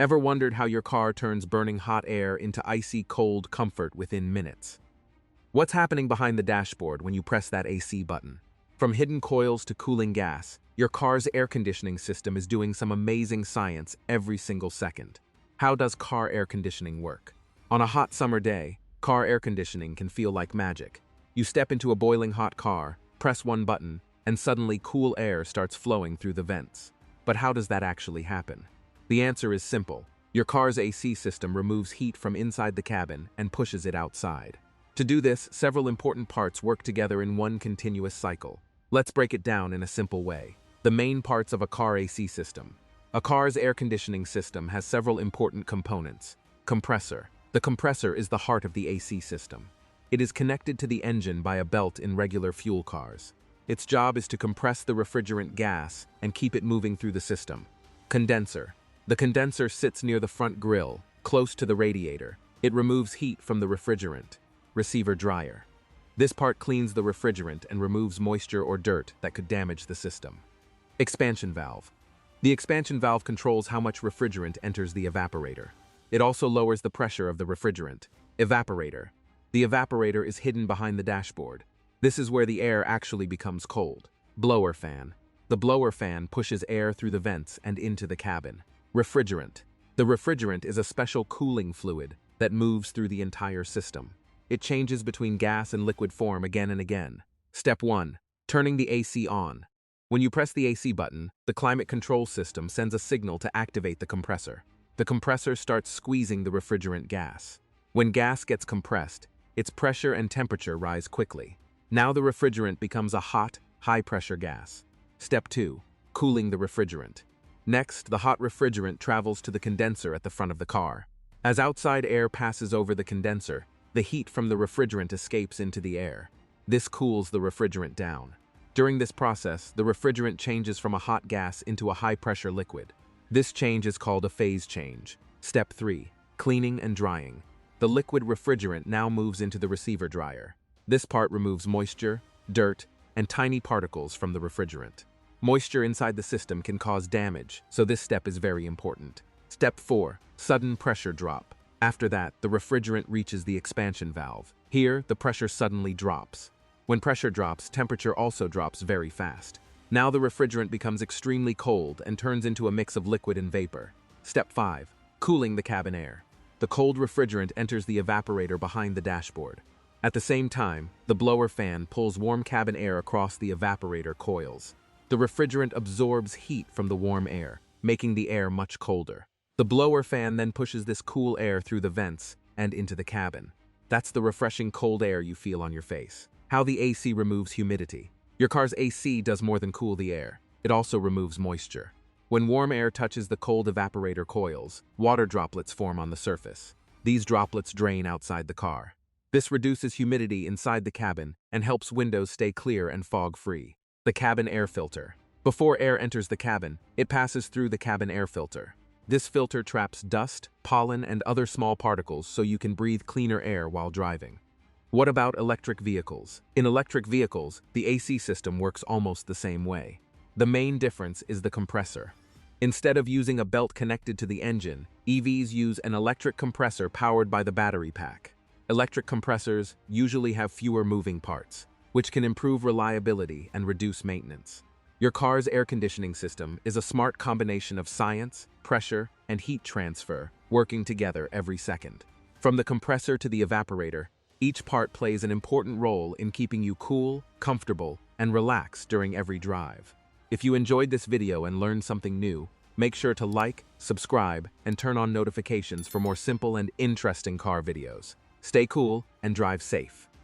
Ever wondered how your car turns burning hot air into icy cold comfort within minutes? What's happening behind the dashboard when you press that AC button? From hidden coils to cooling gas, your car's air conditioning system is doing some amazing science every single second. How does car air conditioning work? On a hot summer day, car air conditioning can feel like magic. You step into a boiling hot car, press one button, and suddenly cool air starts flowing through the vents. But how does that actually happen? The answer is simple. Your car's AC system removes heat from inside the cabin and pushes it outside. To do this, several important parts work together in one continuous cycle. Let's break it down in a simple way. The main parts of a car AC system. A car's air conditioning system has several important components. Compressor. The compressor is the heart of the AC system. It is connected to the engine by a belt in regular fuel cars. Its job is to compress the refrigerant gas and keep it moving through the system. Condenser. The condenser sits near the front grille, close to the radiator. It removes heat from the refrigerant. Receiver dryer. This part cleans the refrigerant and removes moisture or dirt that could damage the system. Expansion valve. The expansion valve controls how much refrigerant enters the evaporator. It also lowers the pressure of the refrigerant. Evaporator. The evaporator is hidden behind the dashboard. This is where the air actually becomes cold. Blower fan. The blower fan pushes air through the vents and into the cabin. Refrigerant. The refrigerant is a special cooling fluid that moves through the entire system. It changes between gas and liquid form again and again. Step 1. Turning the AC on. When you press the AC button, the climate control system sends a signal to activate the compressor. The compressor starts squeezing the refrigerant gas. When gas gets compressed, its pressure and temperature rise quickly. Now the refrigerant becomes a hot, high-pressure gas. Step 2. Cooling the refrigerant. Next, the hot refrigerant travels to the condenser at the front of the car. As outside air passes over the condenser, the heat from the refrigerant escapes into the air. This cools the refrigerant down. During this process, the refrigerant changes from a hot gas into a high-pressure liquid. This change is called a phase change. Step 3. Cleaning and drying. The liquid refrigerant now moves into the receiver dryer. This part removes moisture, dirt, and tiny particles from the refrigerant. Moisture inside the system can cause damage, so this step is very important. Step 4. Sudden pressure drop. After that, the refrigerant reaches the expansion valve. Here, the pressure suddenly drops. When pressure drops, temperature also drops very fast. Now the refrigerant becomes extremely cold and turns into a mix of liquid and vapor. Step 5. Cooling the cabin air. The cold refrigerant enters the evaporator behind the dashboard. At the same time, the blower fan pulls warm cabin air across the evaporator coils. The refrigerant absorbs heat from the warm air, making the air much colder. The blower fan then pushes this cool air through the vents and into the cabin. That's the refreshing cold air you feel on your face. How the AC removes humidity. Your car's AC does more than cool the air. It also removes moisture. When warm air touches the cold evaporator coils, water droplets form on the surface. These droplets drain outside the car. This reduces humidity inside the cabin and helps windows stay clear and fog-free. The cabin air filter. Before air enters the cabin, it passes through the cabin air filter. This filter traps dust, pollen, and other small particles so you can breathe cleaner air while driving. What about electric vehicles? In electric vehicles, the AC system works almost the same way. The main difference is the compressor. Instead of using a belt connected to the engine, EVs use an electric compressor powered by the battery pack. Electric compressors usually have fewer moving parts, which can improve reliability and reduce maintenance. Your car's air conditioning system is a smart combination of science, pressure, and heat transfer working together every second. From the compressor to the evaporator, each part plays an important role in keeping you cool, comfortable, and relaxed during every drive. If you enjoyed this video and learned something new, make sure to like, subscribe, and turn on notifications for more simple and interesting car videos. Stay cool and drive safe.